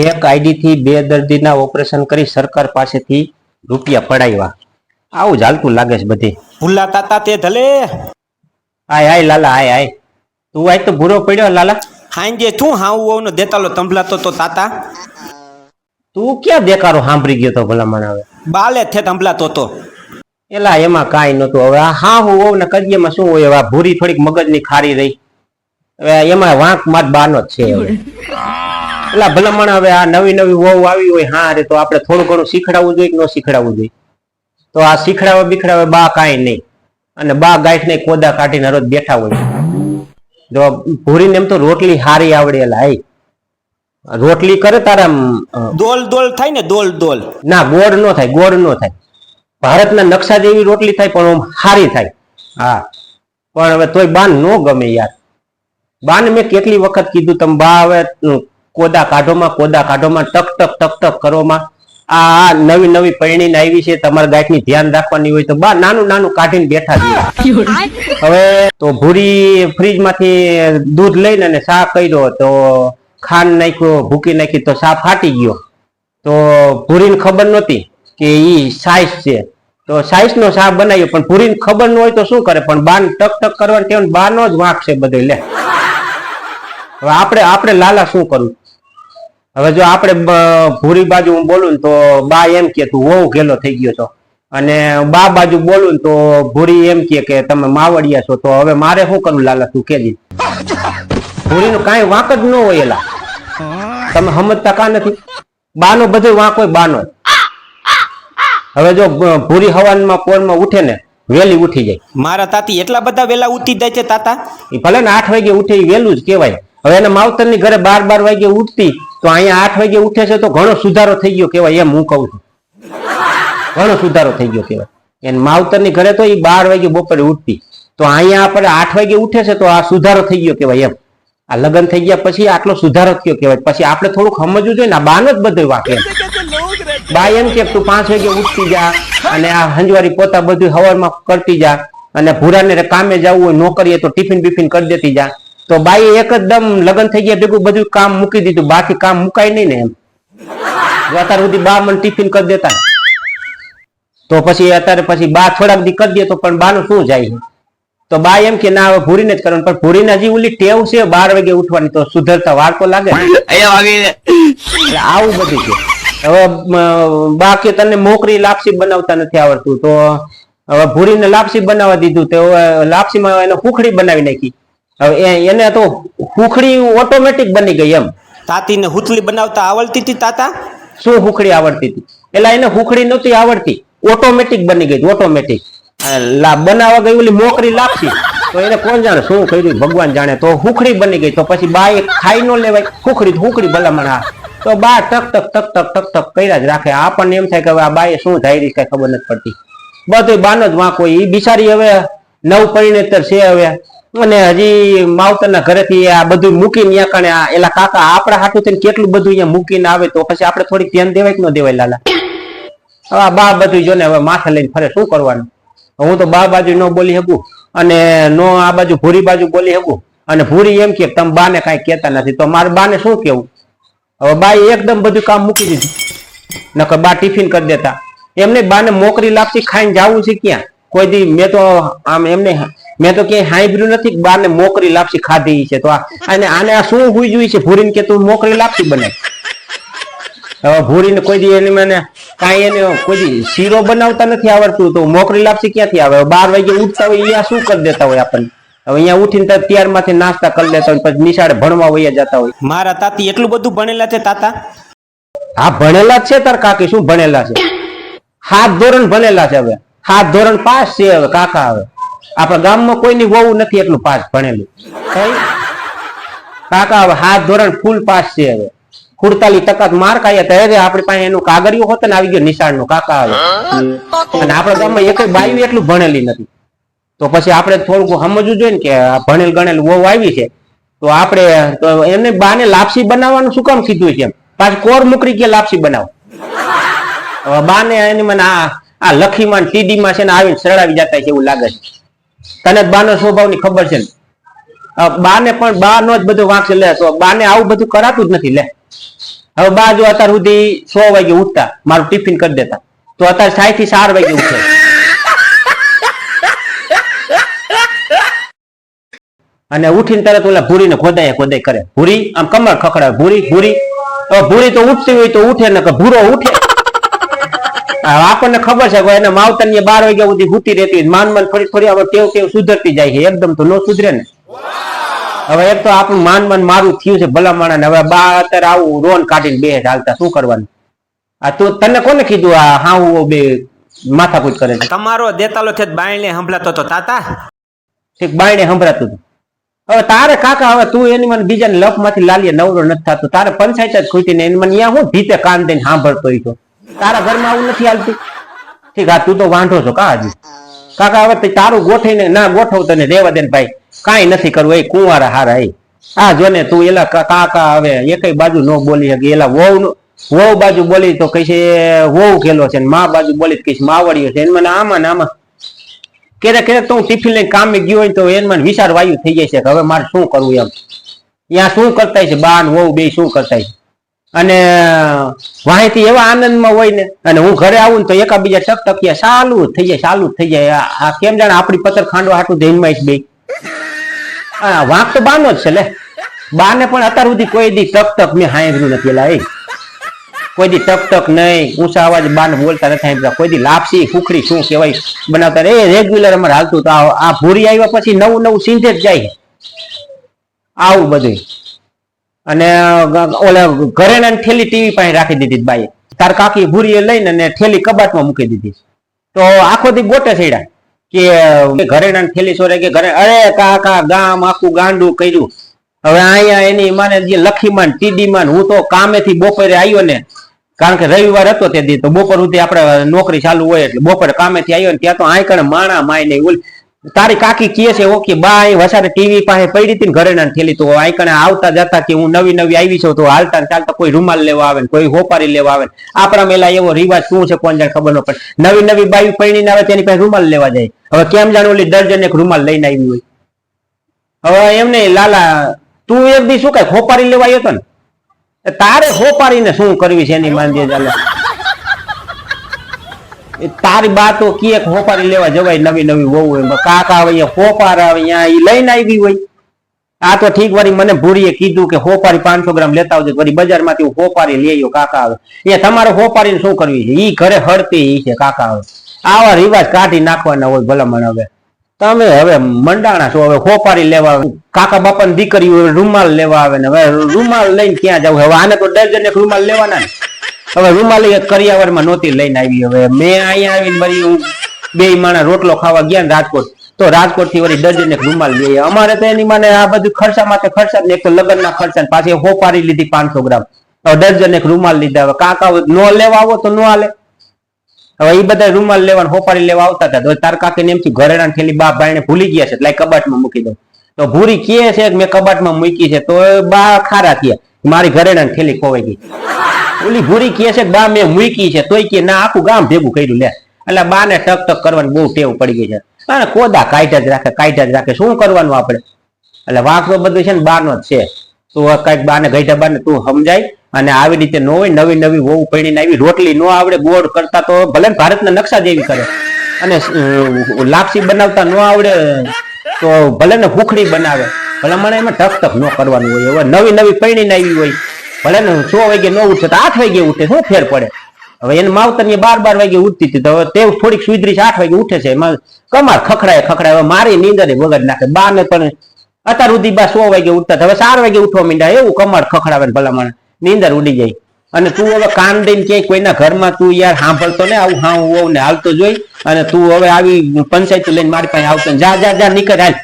એક આઈડી થી 2 દર્દીના ઓપરેશન કરી સરકાર પાસેથી રૂપિયા પડાવ્યા. આવું ચાલતું લાગે છે બધી. ભૂલા તાતા તે ધલે આય આય લાલા આય આય. તું આય તો ભૂરો પડ્યો લાલા. હાંજે તું હાઉ નો દેતાલો તંબલાતો તો તાતા. તું ક્યાં દેકારો સાંભળી ગયો તો ભલામણ? હવે બાલે થે તંબલાતો તો એલા એમાં કાંઈ નતું. હવે હા હું હોવ ને કરિયેમાં શું હોય? હવે ભૂરી થોડીક મગજની ખારી રહી. હવે એમાં વાંક માત બાનો જ છે. હવે એલા ભલામણ હવે આ નવી નવી વહુ આવી હોય હા રે તો આપણે થોડું ઘણું શીખડાવવું જોઈએ કે ન શીખડાવવું જોઈએ? તો આ શીખડાવે બીખડાવે બા કાંઈ નહીં. અને બા ગાંઠ ને કોદા કાઢીને રોજ બેઠા હોય. જો ભૂરીને એમ તો રોટલી હારી આવડેલા હે. રોટલી કરે તારા દોલ દોલ થાય ને દોલ દોલ. ના ગોળ નો થાય, ગોળ નો થાય. ભારતના નકશા જેવી રોટલી થાય પણ હારી થાય. હા પણ હવે તોય બાન નો ગમે યાર. બાને મેં કેટલી વખત કીધું તમે બા હવે કોદા કાઢોમાં ટક ટક ટક ટક કરોમાં. આ નવી નવી પૈણીને આવી છે, તમારા ગાંઠની ધ્યાન રાખવાની હોય તો બા નાનું નાનું કાઢીને બેઠા છે. હવે તો ભૂરી ફ્રીજ માંથી દૂધ લઈને અને ચા કર્યો તો ખાંડ નાખ્યો, ભૂકી નાખી તો ચા ફાટી ગયો. તો ભૂરીને ખબર નહોતી કે ઈ સાઈઝ છે તો સાઈઝ નો ચા બનાવ્યો. પણ ભૂરીને ખબર ન હોય તો શું કરે? પણ બાન ટક ટક કરવાનું કેવું બાનો જ વાંક છે બધો. લે હવે આપણે લાલા શું કરવું? હવે જો આપણે ભૂરી બાજુ હું બોલું તો બા એમ કે તું વહુ ગેલો થઈ ગયો છો, અને બા બાજુ બોલું તો ભૂરી એમ કે તમે માવડિયા છો. તો હવે મારે શું કરવું લાલા તું કેજી? ભૂરી નું કઈ વાંક જ ન હોય. એલા તમે સમજતા કા નથી? બાનો બધો વાંક હોય બાનો. હવે જો ભૂરી હવાનમાં પોરમાં ઉઠે ને વેલી ઉઠી જાય. મારા તાતી એટલા બધા વેલા ઉઠી જાય છે તાતા. એ ભલે ને 8 વાગે ઉઠે એ વેલું જ કહેવાય. હવે એના માવતર ની ઘરે 12 વાગે ઉઠતી તો અહીંયા 8 વાગે ઉઠે છે તો ઘણો સુધારો થઈ ગયો કહેવાય. એમ હું કહું છું, ઘણો સુધારો થઈ ગયો કહેવાય. એને માવતર ની ઘરે તો એ 12 વાગે બપોરે ઉઠતી તો અહીંયા આપણે 8 વાગે ઉઠે છે તો આ સુધારો થઈ ગયો કહેવાય. એમ આ લગ્ન થઈ ગયા પછી આટલો સુધારો થયો કહેવાય. પછી આપણે થોડુંક સમજવું જોઈએ ને. આ બાન જ બધું વાંકે. બા એમ કે તું 5 વાગે ઉઠતી જા અને આ હંજવારી પોતા બધું હવારમાં કરતી જા, અને ભૂરાને કામે જવું હોય નોકરીએ તો ટિફિન બિફિન કરી દેતી જા. તો બાઈ એકદમ લગ્ન થઈ ગયા ભેગું બધું કામ મૂકી દીધું. બાકી કામ મુકાય નહીં ને. એમ અત્યાર સુધી બા મને ટિફિન કરી દેતા તો પછી અત્યારે પછી બા થોડાક દી કરી દે તો પણ બાનું શું જાય? તો બા એમ કે ના હવે ભૂરીને જ કરવાનું. પણ ભૂરીને હજી ઓલી ટેવ છે 12 વાગે ઉઠવાની, તો સુધરતા વાર તો લાગે. આવું બધું છે. હવે બા કે તને મોકરી લાપસી બનાવતા નથી આવડતું, તો હવે ભૂરીને લાપસી બનાવવા દીધું. તો લાપસીમાં એને હુખડી બનાવી નાખી. હવે એને તો હુખડી ઓટોમેટિક બની ગઈ. એમ તાતીને હુથલી બનાવતા આવડતી હતી તાતા? શું હુખડી આવડતી હતી? એટલે એને હુખડી નહોતી આવડતી, ઓટોમેટિક બની ગઈ. ઓટોમેટિક બનાવવા ગઈ ઓલી મોકરી લાપસી તો એને કોણ જાણે શું કર્યું ભગવાન જાણે. તો હુખડી બની ગઈ. તો પછી બા એ ખાઈ ન લેવાય હુખડી ભલામણ. તો બા ટક ટક ટક ટક ટક ટક કર્યા જ રાખે. આપણને એમ થાય કે હવે આ બાએ શું ધારી કઈ ખબર નથી પડતી. બધું બાનો જ વાંક હોય. એ બિચારી હવે નવ પરિણેતર છે હવે, અને હજી માવતરના ઘરેથી આ બધું મૂકીને કણે એલા કાકા આપણા હાટું થઈને કેટલું બધું અહીંયા મૂકીને આવે. તો પછી આપણે થોડીક ધ્યાન દેવાય કે ન દેવાય લાલા? હવે બા બધું જો ને હવે માથે લઈને ફરે શું કરવાનું? હું તો બા બાજુ ન બોલી શકું અને નો આ બાજુ ભૂરી બાજુ બોલી શકું. અને ભૂરી એમ કે તમે બાને કઈ કહેતા નથી, તો મારે બાને શું કેવું? હવે બાએ એકદમ બધું કામ મૂકી દીધું. નકર બા ટિફિન કરી દેતા. એમને બાને મોકરી લાપસી ખાઈને જવું છે ક્યાં? કોઈ દી મેં તો આમ એમને મેં તો ક્યાંય સાંભળ્યું નથી બાને મોકરી લાપસી ખાધી છે. તો આને આ શું હુઈ જોઈ છે ભૂરીને કે તું મોકરી લાપસી બનાય? હવે ભૂરીને કોઈ દી એને મને કાંઈ એને કોઈ દી શીરો બનાવતા નથી આવડતું તો મોકરી લાપસી ક્યાંથી આવે? 12 વાગે ઉઠતા હોય અહીંયા શું કરી દેતા હોય આપણને? હવે અહીંયા ઉઠીને ત્યાર માંથી નાસ્તા કરી લેતા હોય, પછી નિશાળે ભણવા વયા જતા હોય. મારા તાતી એટલું બધું ભણેલા છે તાતા? હા ભણેલા જ છે. તાર કાકી શું ભણેલા છે? 7 ધોરણ ભણેલા છે. હવે 7 ધોરણ પાસ છે. હવે કાકા હવે આપણા ગામમાં કોઈની વહુ નથી એટલું પાસ ભણેલું. કાકા હવે 7 ધોરણ ફૂલ પાસ છે. હવે 48% માર્ક આવ્યા ત્યારે આપણી પાસે એનું કાગળિયું હોત ને આવી ગયો નિશાળ નું. કાકા આવે અને આપણા ગામમાં એક બાયું એટલું ભણેલી નથી. તો પછી આપણે થોડુંક સમજવું જોઈએ ને કે ભણેલ ગણેલ વહુ આવી છે તો આપણે તો એમને બાને લાપસી બનાવવાનું શું કામ કીધું છે? એમ પાછી કોર મુકરી કે લાપસી બનાવો. બાને એની મને આ લખીમાં ટીડીમાં છે ને આવીને સરળાવી જતા છે એવું લાગે છે. તને બાનો સ્વભાવ ની ખબર છે ને? બાને પણ બા નો જ બધું વાંક છે લે તો બાને આવું બધું કરાતું જ નથી લે. હવે બા જો અત્યાર સુધી 100 વાગે ઉઠતા મારું ટિફિન કરી દેતા તો અત્યારે 6 થી 4 વાગે ઉઠે અને ઉઠીને તરત ઓલા ભૂરીને ખોદાય કરે. ભૂરી આમ કમર ખખડાવે ભૂરી ભૂરી. ભૂરી તો ઉઠતી હોય તો ઉઠે ને કે ભૂરો ઉઠે. આપણને ખબર છે કે એને માવતર ને 12 વાગ્યા સુધી ભૂતી રહેતી માન થોડી હવે ટેવ સુધરતી જાય છે એકદમ તો ન સુધરે ને. હવે એક તો આપણું માન મારું થયું છે ભલા માણા. હવે બા અત્યારે આવું રોન કાઢીને બે હાલતા શું કરવાનું? આ તો તને કોને કીધું આ હા બે માથાકૂટ કરે છે? તમારો દેતાલો છે બાયણે સંભળાતો તો તાતા. ઠીક બાયણે સંભળાતું હતું. હવે તારે કાકા હવે તું એની મને બીજાને લપ માંથી લાલીએ નવરો નથી થતો. તારે પંચાયત જ ખૂટી ને મને અહીંયા હું ભીતે કાન દઈને સાંભળતો હતો. તારા ઘરમાં આવું નથી હાલતું. ઠીક હા તું તો વાંઢો છો કા હજી કાકા. હવે તારું ગોઠવીને ના ગોઠવ તને રેવા દે ને ભાઈ કાંઈ નથી કરવું. એ કુંવારા હારા એ આ જો ને તું એલા કાકા હવે એકઈ બાજુ ન બોલી શકે. એલા વહુ બાજુ બોલી તો કઈ છે વહુ ખેલો છે મા બાજુ બોલી તો કઈ માવડીઓ છે. એને મને આમાં ને આમાં ક્યારેક તો હું ટિફિન લઈને કામે ગયો હોય તો એને મને વિચાર વાયુ થઈ જાય છે કે હવે મારે શું કરવું એમ. ત્યાં શું કરતા છે બા વહુ બે શું કરતા છે. અને વાંહીથી એવા આનંદમાં હોય ને અને હું ઘરે આવું ને તો એકાબીજા ટકટકિયા ચાલુ જ થઈ જાય. આ કેમ જાણે આપણી પથ્થર ખાંડવા હાટું ધ્યાનમાં બે વાંક તો બાનો જ છે લે. બાને પણ અત્યાર સુધી કોઈ દી ટક મેં સાંભળ્યું નથી. એલા એ કોઈ દી ટક નહીં ઊંચા અવાજ બાને બોલતા નથી સાંભળ્યા. કોઈ દી લાપસી ફૂકડી શું કહેવાય બનાવતા એ રેગ્યુલર અમારે હાલતું. તો આ ભૂરી આવ્યા પછી નવું સીંધે જ જાય આવું બધું. અને ઓલા ઘરેણા થેલી ટીવી પાસે રાખી દીધી બાઈએ. તાર કાકી ભૂરીએ લઈને થેલી કબાટમાં મૂકી દીધી. તો આખો દી ગોટે છેડ્યા કે ઘરેણા થેલી સોરે કે ઘરે અરે કાકા ગામ આખું ગાંડું કર્યું. હવે અહીંયા એની માને જે લખીમાન ટીડીમાન હું તો કામેથી બપોરે આવ્યો ને કારણ કે રવિવાર હતો તે દી તો બપોર સુધી આપણે નોકરી ચાલુ હોય એટલે બપોરે કામેથી આવ્યો ને ત્યાં તો આઈ કણે માણા માય નહીં. ઓલી તારી કાકી કહે છે ઓકે બા અહીં વસારે ટીવી પાસે પડી હતી ને ઘરેણા થેલી તો આઈ કણે આવતા જતા કે હું નવી આવી છું તો હાલતા ને ચાલતા કોઈ રૂમાલ લેવા આવે ને કોઈ હોપારી લેવા આવે. આપણા મેલા એવો રિવાજ શું છે કોણ જાણે ખબર ન પડે. નવી બાઈ પડીને આવે તેની પાસે રૂમાલ લેવા જાય. હવે કેમ જાણે ઓલી દર્જન એક રૂમાલ લઈને આવી હોય. હવે એમ નહીં લાલા તું એક દી શું કઈ હોપારી લેવા આવ્યો હતો ને તારે હોપારીને શું કરવી છે એની માંદે ચાલે. તારી બા તો કે હોપારી લેવા જવાય નવી વહુ હોય કાકા આવે હોપાર આવે અહીંયા એ લઈને આવી હોય. આ તો ઠીક વળી મને ભૂરીએ કીધું કે હોપારી 500 ગ્રામ લેતા આવજો વળી બજારમાંથી હોપારી લઈ આવ્યો કાકા આવે. એ તમારે હોપારીને શું કરવી છે ઈ ઘરે હળતી છે કાકા આવે. આવા રિવાજ કાઢી નાખવાના હોય ભલામણ. હવે તમે હવે મંડાણા છો હવે હોપારી લેવા કાકા બાપાની દીકરી રૂમાલ લેવા આવે ને હવે રૂમાલ લઈને ક્યાં જવું. હવે આને તો દર્જન એક રૂમાલ લેવાના ને. હવે રૂમાલ કરિયાવરમાં નહોતી લઈને આવી. હવે મેં અહીંયા આવીને વળી હું 2 માણા રોટલો ખાવા ગયા ને રાજકોટ તો રાજકોટ થી વળી દર્જન એક રૂમાલ લઈએ. અમારે તો એની માને આ બધું ખર્ચા માટે ખર્ચા ને એક તો લગ્નના ખર્ચા પાછી હોપારી લીધી 500 ગ્રામ દર્જન એક રૂમાલ લીધા. હવે કાકા નો લેવા આવો તો નો હાલે. હવે એ બધા રૂમાલ લેવા હોપારી લેવા આવતા હતા. તાર કાકી ને એમ થયું ઘરેણા થેલી બા ભાઈને ભૂલી ગયા છે એટલે કબાટમાં મૂકી દઉં. તો ભૂરી કહે છે કે મેં કબાટમાં મૂકી છે તો બા ખારા થયા મારી ઘરેણા થેલી ખોવાઈ ગઈ. ઓલી ભૂરી કહે છે કે બા મેં મૂકી છે તોય કે ના આખું ગામ ભેગું કર્યું લે. એટલે બા ને ટક કરવાની બહુ ટેવ પડી ગઈ છે. અને કોદા કાઢ્યા જ રાખે શું કરવાનું આપણે. એટલે વાંક તો બધું છે ને બા નો જ છે. તું કઈક બાને ગઈઢા બાને તું સમજાય અને આવી રીતે ન હોય. નવી વહુ પડીને આવી રોટલી ન આવડે ગોળ કરતા તો ભલે ભારતના નકશા જેવી કરે અને લાપસી બનાવતા ન આવડે તો ભલે ને ભૂખડી બનાવે ભલે મને એમાં ટક ન કરવાનું હોય. હવે નવી પડીને આવી હોય ભલે ને 100 વાગે ન ઉઠે તો 8 વાગે ઉઠે શું ફેર પડે. હવે એને માવતર ની 12 વાગે ઉઠતી હતી તો તે થોડીક સુધરી 8 વાગે ઉઠે છે. એમાં કમાર ખખડાય હવે મારી નીંદરે વગર નાખે. બા ને પણ અત્યાર સુધી બા 100 વાગે ઉઠતા હવે 4 વાગે ઉઠવા માંડ્યા. એવું કમાડ ખખડાવે ને ભલા મને નીંદર ઉડી જાય. અને તું હવે કાન દઈને ક્યાંય કોઈના ઘરમાં તું યાર સાંભળતો ને આવું હા હું ને હાલતો જોઈ અને તું હવે આવી પંચાયત લઈને મારી પાસે આવતો જા નીકળ હાલ.